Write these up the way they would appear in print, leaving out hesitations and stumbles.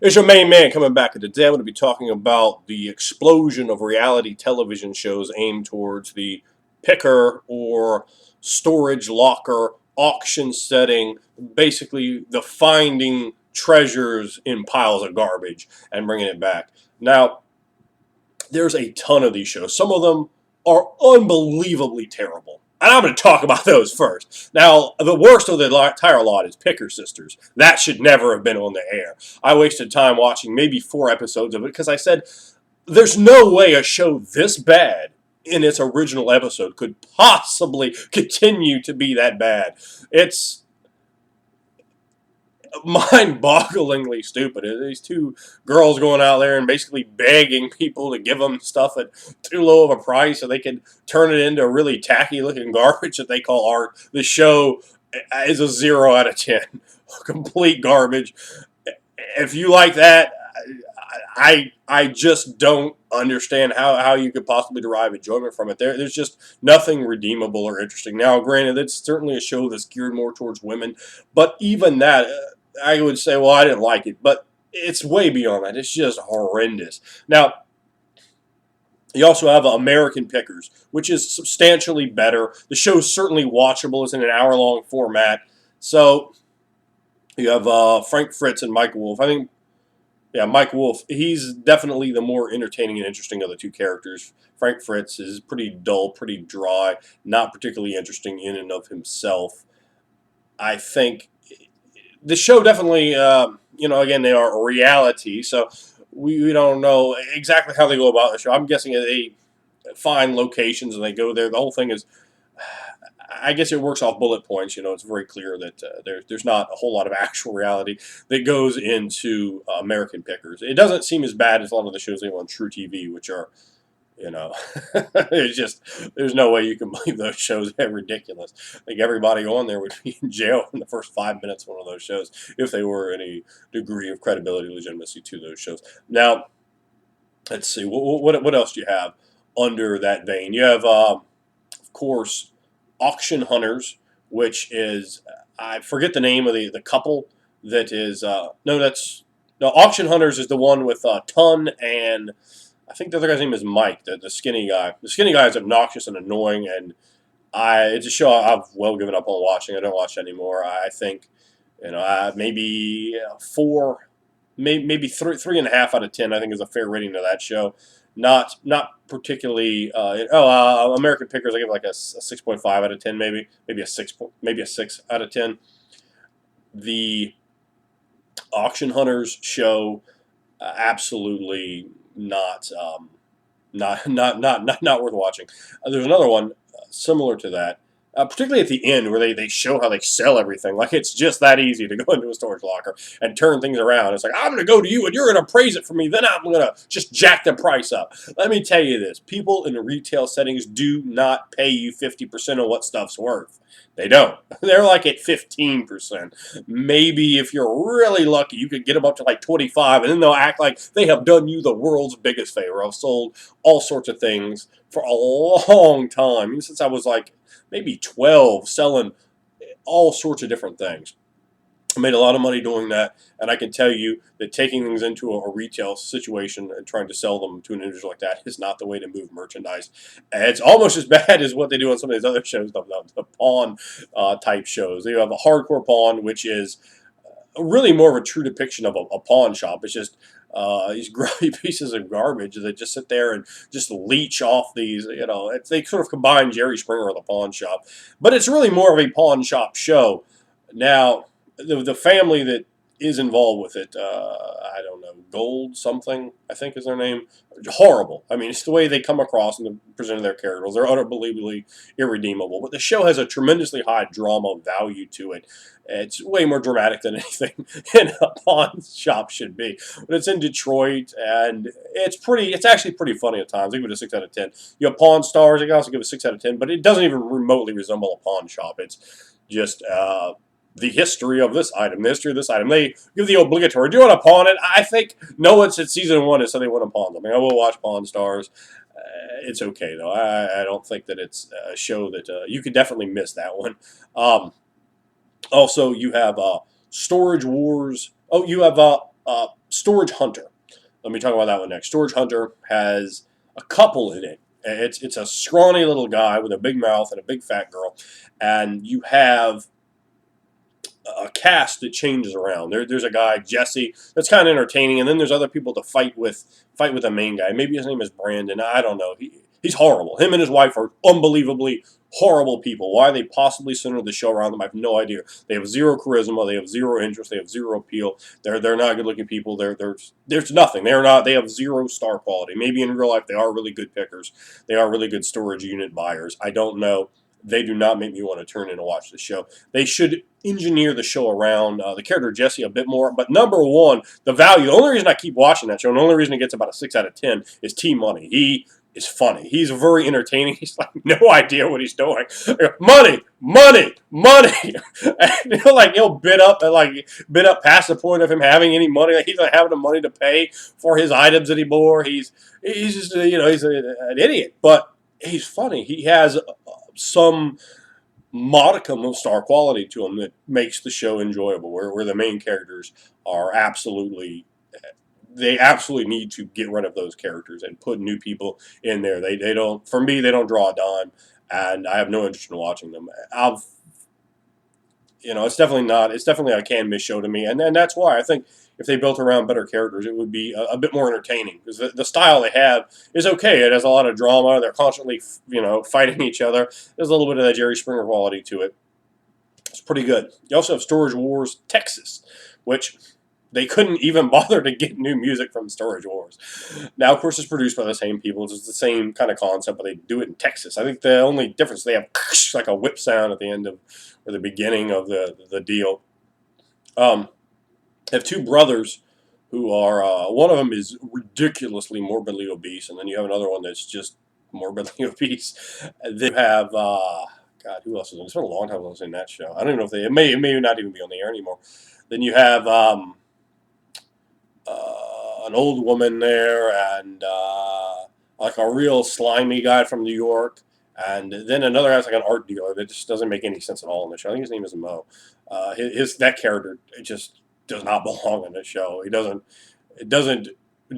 It's your main man coming back. And today I'm going to be talking about the explosion of reality television shows aimed towards the picker or storage locker auction setting, basically the finding treasures in piles of garbage and bringing it back. Now, there's a ton of these shows. Some of them are unbelievably terrible. And I'm going to talk about those first. Now, the worst of the entire lot is Picker Sisters. That should never have been on the air. I wasted time watching maybe 4 episodes of it because I said, there's no way a show this bad in its original episode could possibly continue to be that bad. It's mind-bogglingly stupid. These two girls going out there and basically begging people to give them stuff at too low of a price so they can turn it into really tacky-looking garbage that they call art. The show is a 0 out of 10. Complete garbage. If you like that, I just don't understand how you could possibly derive enjoyment from it. There's just nothing redeemable or interesting. Now, granted, it's certainly a show that's geared more towards women, but even that, I would say, well, I didn't like it, but it's way beyond that. It's just horrendous. Now, you also have American Pickers, which is substantially better. The show's certainly watchable. It's in an hour-long format. So you have Frank Fritz and Mike Wolf. I think, yeah, Mike Wolf, he's definitely the more entertaining and interesting of the two characters. Frank Fritz is pretty dull, pretty dry, not particularly interesting in and of himself. I think the show definitely, again, they are a reality, so we don't know exactly how they go about the show. I'm guessing they find locations and they go there. The whole thing is, I guess it works off bullet points. It's very clear that there's not a whole lot of actual reality that goes into American Pickers. It doesn't seem as bad as a lot of the shows they on True TV, which are, there's no way you can believe those shows. They're ridiculous. I think everybody on there would be in jail in the first 5 minutes of one of those shows if they were any degree of credibility, legitimacy to those shows. Now, let's see, what else do you have under that vein? You have, of course, Auction Hunters, which is, I forget the name of the couple that is, Auction Hunters is the one with Ton and I think the other guy's name is Mike, the skinny guy. The skinny guy is obnoxious and annoying, and it's a show I've well given up on watching. I don't watch it anymore. I think, maybe 4, maybe 3.5 out of 10. I think is a fair rating to that show. Not particularly. American Pickers, I give like a 6.5 out of 10, maybe a 6 out of 10. The Auction Hunters show, absolutely not worth watching. There's another one similar to that, particularly at the end where they show how they sell everything. Like it's just that easy to go into a storage locker and turn things around. It's like, I'm going to go to you and you're going to appraise it for me. Then I'm going to just jack the price up. Let me tell you this. People in the retail settings do not pay you 50% of what stuff's worth. They don't. They're like at 15%. Maybe if you're really lucky, you could get them up to like 25, and then they'll act like they have done you the world's biggest favor. I've sold all sorts of things for a long time, since I was like maybe 12, selling all sorts of different things. I made a lot of money doing that, and I can tell you that taking things into a retail situation and trying to sell them to an individual like that is not the way to move merchandise. And it's almost as bad as what they do on some of these other shows, the pawn type shows. You have a hardcore pawn, which is really more of a true depiction of a pawn shop. It's just these grubby pieces of garbage that just sit there and just leech off these, they sort of combine Jerry Springer with a pawn shop. But it's really more of a pawn shop show. Now, the family that is involved with it, I don't know, Gold something, I think is their name. Horrible. I mean, it's the way they come across and present their characters. They're unbelievably irredeemable. But the show has a tremendously high drama value to it. It's way more dramatic than anything in a pawn shop should be. But it's in Detroit, and it's actually pretty funny at times. I give it a 6 out of 10. You have Pawn Stars, I can also give it a 6 out of 10, but it doesn't even remotely resemble a pawn shop. It's just the history of this item, the history of this item. They give the obligatory, do you want to pawn it? I think, no, it's season 1, so they want to pawn them. I will watch Pawn Stars. It's okay, though. I don't think that it's a show that you could definitely miss that one. Also, you have Storage Wars. Oh, you have Storage Hunter. Let me talk about that one next. Storage Hunter has a couple in it. It's a scrawny little guy with a big mouth and a big fat girl, and you have a cast that changes around. There's a guy, Jesse, that's kind of entertaining, and then there's other people to fight with the main guy. Maybe his name is Brandon. I don't know. He's horrible. Him and his wife are unbelievably horrible people. Why they possibly centered the show around them, I have no idea. They have zero charisma. They have zero interest. They have zero appeal. They're not good-looking people. There's nothing. They're not. They have zero star quality. Maybe in real life they are really good pickers. They are really good storage unit buyers. I don't know. They do not make me want to turn in and watch the show. They should engineer the show around the character Jesse a bit more. But number one, the value. The only reason I keep watching that show, and the only reason it gets about a 6 out of 10, is T-Money. He is funny. He's very entertaining. He's like no idea what he's doing. Money, money, money. And he'll bid up past the point of him having any money. Like he's not having the money to pay for his items anymore. He's just he's an idiot, but he's funny. He has some modicum of star quality to him that makes the show enjoyable, where the main characters are absolutely need to get rid of those characters and put new people in there. They don't, for me, they don't draw a dime, and I have no interest in watching them. It's definitely a can't miss show to me, and that's why I think if they built around better characters, it would be a bit more entertaining, because the style they have is okay. It has a lot of drama. They're constantly, fighting each other. There's a little bit of that Jerry Springer quality to it. It's pretty good. You also have Storage Wars Texas, which they couldn't even bother to get new music from Storage Wars. Now, of course, it's produced by the same people. It's the same kind of concept, but they do it in Texas. I think the only difference, they have like a whip sound at the end of, or the beginning of the deal. They have two brothers who are, one of them is ridiculously morbidly obese, and then you have another one that's just morbidly obese. They have, God, who else is on? It's been a long time since I've seen that show. I don't even know if it may not even be on the air anymore. Then you have an old woman there, and like a real slimy guy from New York, and then another guy's like an art dealer that just doesn't make any sense at all in the show. I think his name is Mo. That character, it just does not belong in the show. It doesn't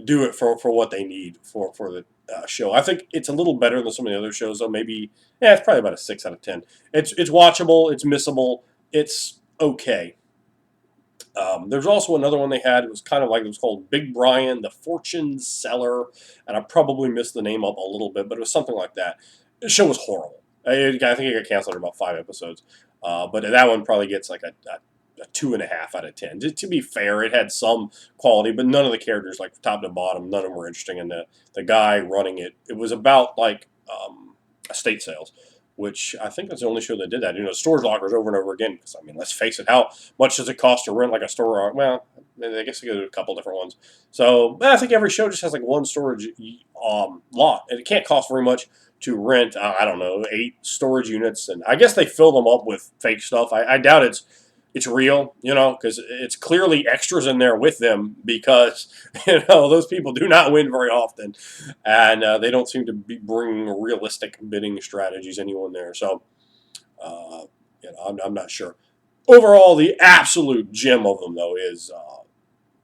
do it for what they need for the show. I think it's a little better than some of the other shows, though. Maybe, it's probably about a 6 out of 10. It's watchable. It's missable. It's okay. There's also another one they had. It was called Big Brian, the Fortune Seller, and I probably missed the name up a little bit, but it was something like that. The show was horrible. I think it got canceled in about 5 episodes, but that one probably gets like a 2.5 out of 10. To be fair, it had some quality, but none of the characters, like top to bottom, none of them were interesting. And the guy running it, it was about like estate sales, which I think that's the only show that did that. Storage lockers over and over again. Because let's face it, how much does it cost to rent like a store? Well, I guess they do a couple different ones. So I think every show just has like one storage lot, and it can't cost very much to rent. I don't know, 8 storage units, and I guess they fill them up with fake stuff. I doubt it's real, because it's clearly extras in there with them, because, those people do not win very often, and they don't seem to be bringing realistic bidding strategies anyone there. So, I'm not sure. Overall, the absolute gem of them, though, is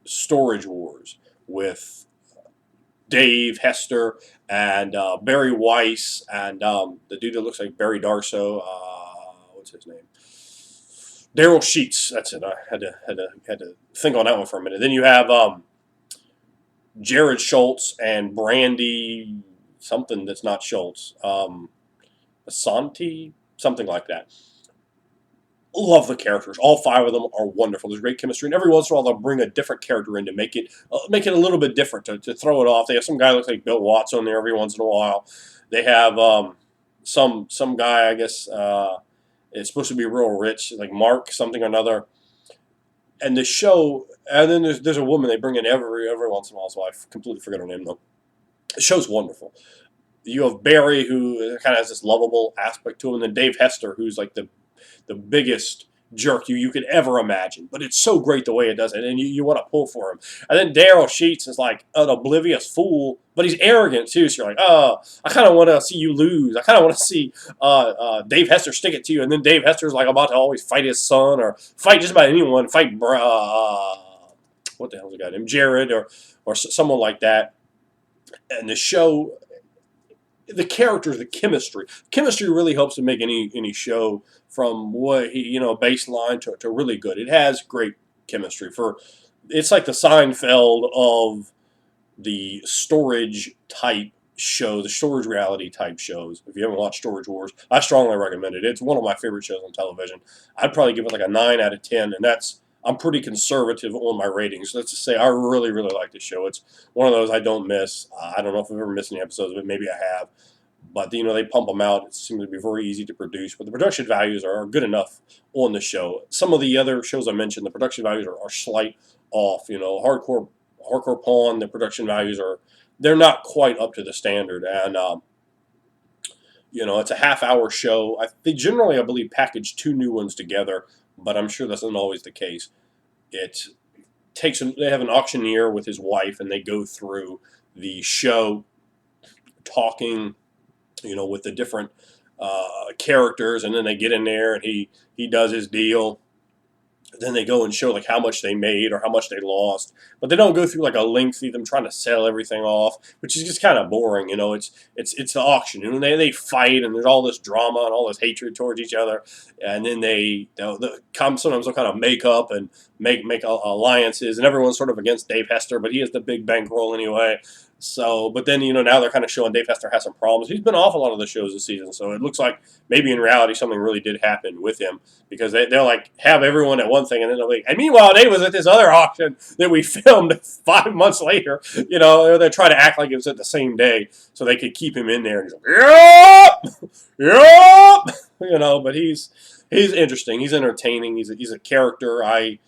Storage Wars with Dave Hester and Barry Weiss and the dude that looks like Barry Darso. What's his name? Daryl Sheets. That's it. I had to think on that one for a minute. Then you have Jared Schultz and Brandy something that's not Schultz. Asante, something like that. Love the characters. All 5 of them are wonderful. There's great chemistry, and every once in a while they'll bring a different character in to make it a little bit different, to throw it off. They have some guy who looks like Bill Watts on there every once in a while. They have some guy, I guess. It's supposed to be real rich, like Mark something or another. And the show, and then there's a woman they bring in every once in a while, so I completely forget her name though. The show's wonderful. You have Barry, who kind of has this lovable aspect to him, and then Dave Hester, who's like the biggest jerk you could ever imagine. But it's so great the way it does it, and you want to pull for him. And then Daryl Sheets is like an oblivious fool, but he's arrogant too. So you're like, oh, I kind of want to see you lose. I kind of want to see Dave Hester stick it to you. And then Dave Hester's like about to always fight his son or fight just about anyone. Fight what's what the hell's the guy named Jared or someone like that, and the show, the characters, the chemistry really helps to make any show from what baseline to really good. It has great chemistry for. It's like the Seinfeld of the storage type show, the storage reality type shows. If you haven't watched Storage Wars, I strongly recommend it. It's one of my favorite shows on television. I'd probably give it like a 9 out of 10, and I'm pretty conservative on my ratings. Let's just say I really, really like the show. It's one of those I don't miss. I don't know if I've ever missed any episodes, but maybe I have. But they pump them out. It seems to be very easy to produce, but the production values are good enough on the show. Some of the other shows I mentioned, the production values are slight off. Hardcore Pawn, the production values they're not quite up to the standard, and it's a half-hour show. They generally, I believe, package 2 new ones together, but I'm sure that's not always the case. It takes them. They have an auctioneer with his wife, and they go through the show, talking, with the different characters, and then they get in there, and he does his deal. Then they go and show like how much they made or how much they lost, but they don't go through like a lengthy them trying to sell everything off, which is just kind of boring. It's the auction, and they fight, and there's all this drama and all this hatred towards each other, and then sometimes they'll kind of make up and make alliances, and everyone's sort of against Dave Hester, but he has the big bankroll anyway. So, but then, now they're kind of showing Dave Hester has some problems. He's been off a lot of the shows this season, so it looks like maybe in reality something really did happen with him, because they'll like have everyone at one thing, and then they'll be, and meanwhile Dave was at this other auction that we filmed 5 months later. They try to act like it was at the same day so they could keep him in there. And he's like, yep, but he's interesting. He's entertaining. He's a character. I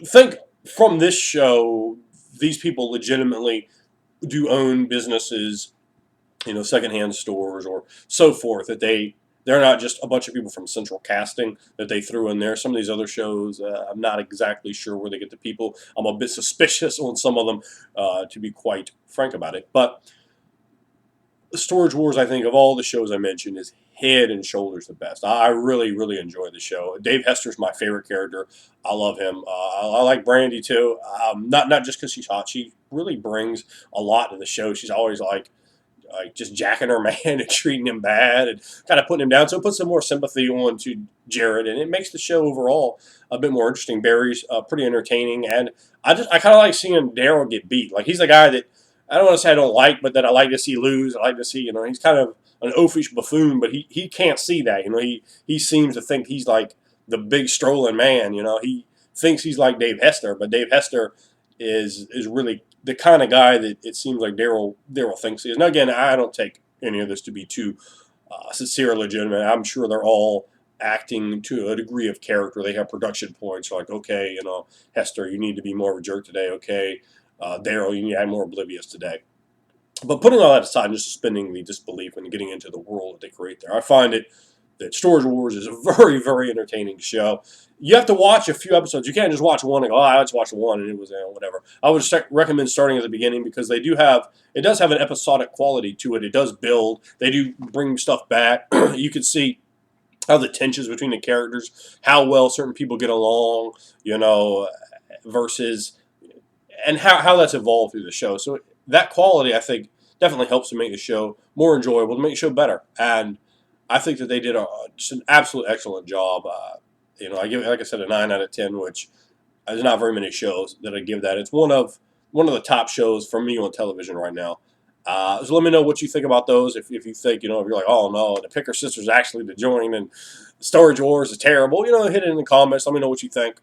think from this show, these people legitimately do own businesses, secondhand stores or so forth, that they're not just a bunch of people from Central Casting that they threw in there. Some of these other shows, I'm not exactly sure where they get the people. I'm a bit suspicious on some of them, to be quite frank about it. But Storage Wars, I think, of all the shows I mentioned, is head and shoulders the best. I really, really enjoy the show. Dave Hester's my favorite character. I love him. I like Brandy too. Not just because she's hot. She really brings a lot to the show. She's always like just jacking her man and treating him bad and kind of putting him down. So it puts some more sympathy on to Jared, and it makes the show overall a bit more interesting. Barry's pretty entertaining, and I kind of like seeing Daryl get beat. Like, he's a guy that I don't want to say I don't like, but that I like to see lose. I like to see, he's kind of an oafish buffoon, but he can't see that. He seems to think he's like the big strolling man. He thinks he's like Dave Hester, but Dave Hester is really the kind of guy that it seems like Daryl thinks he is. Now, again, I don't take any of this to be too sincere or legitimate. I'm sure they're all acting to a degree of character. They have production points like, okay, Hester, you need to be more of a jerk today. Okay, Daryl, you need to act more oblivious today. But putting all that aside and just suspending the disbelief and getting into the world that they create there, I find that Storage Wars is a very, very entertaining show. You have to watch a few episodes. You can't just watch one and go, I just watched one and it was whatever. I would recommend starting at the beginning, because it does have an episodic quality to it. It does build. They do bring stuff back. You can see how the tensions between the characters, how well certain people get along, versus, and how that's evolved through the show. So that quality, I think, definitely helps to make the show more enjoyable, to make the show better. And I think that they did just an absolute excellent job. I give it, like I said, a 9 out of 10, which there's not very many shows that I give that. It's one of the top shows for me on television right now. So let me know what you think about those. If you think, if you're like, oh no, the Picker Sisters actually to join and Storage Wars is terrible, hit it in the comments. Let me know what you think.